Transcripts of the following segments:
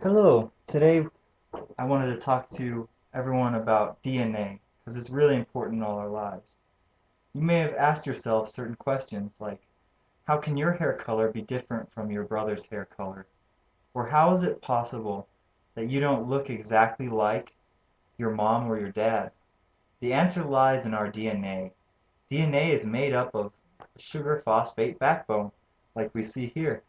Hello. Today I wanted to talk to everyone about DNA because it's really important in all our lives. You may have asked yourself certain questions like, how can your hair color be different from your brother's hair color? Or how is it possible that you don't look exactly like your mom or your dad? The answer lies in our DNA. DNA is made up of a sugar phosphate backbone, like we see here.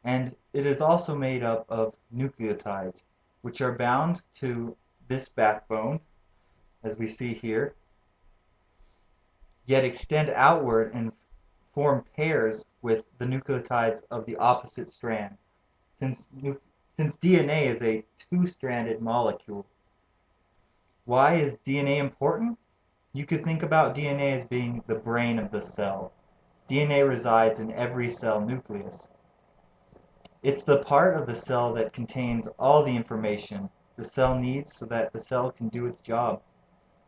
And it is also made up of nucleotides, which are bound to this backbone, as we see here, yet extend outward and form pairs with the nucleotides of the opposite strand, since, since DNA is a two-stranded molecule. Why is DNA important? You could think about DNA as being the brain of the cell. DNA resides in every cell nucleus. It's the part of the cell that contains all the information the cell needs so that the cell can do its job.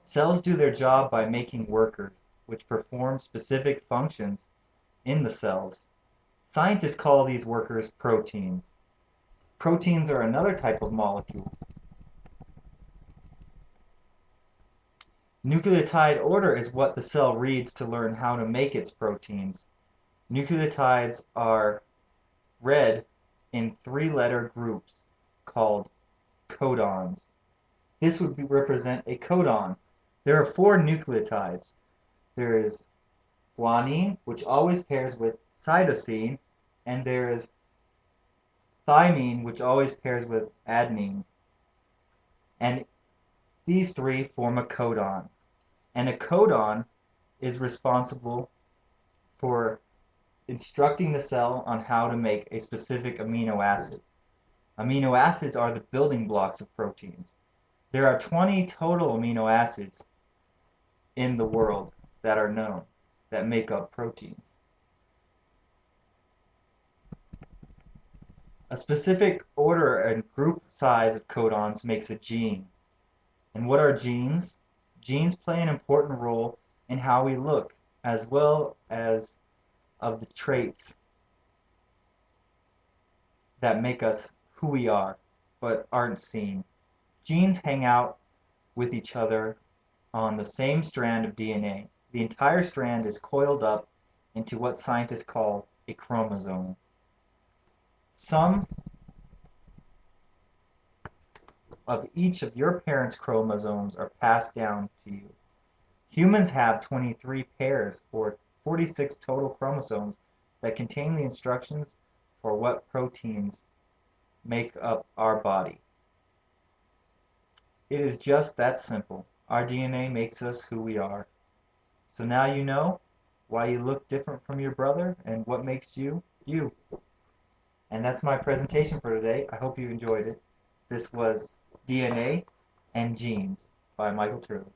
Cells do their job by making workers, which perform specific functions in the cells. Scientists call these workers proteins. Proteins are another type of molecule. Nucleotide order is what the cell reads to learn how to make its proteins. Nucleotides are read in three-letter groups called codons. This would represent a codon. There are four nucleotides. There is guanine, which always pairs with cytosine, and there is thymine, which always pairs with adenine. And these three form a codon. And a codon is responsible for instructing the cell on how to make a specific amino acid. Amino acids are the building blocks of proteins. There are 20 total amino acids in the world that are known that make up proteins. A specific order and group size of codons makes a gene. And what are genes? Genes play an important role in how we look, as well as of the traits that make us who we are, but aren't seen. Genes hang out with each other on the same strand of DNA. The entire strand is coiled up into what scientists call a chromosome. Some of each of your parents' chromosomes are passed down to you. Humans have 23 pairs, or 46 total chromosomes, that contain the instructions for what proteins make up our body. It is just that simple. Our DNA makes us who we are. So now you know why you look different from your brother and what makes you, you. And that's my presentation for today. I hope you enjoyed it. This was DNA and Genes by Michael Turley.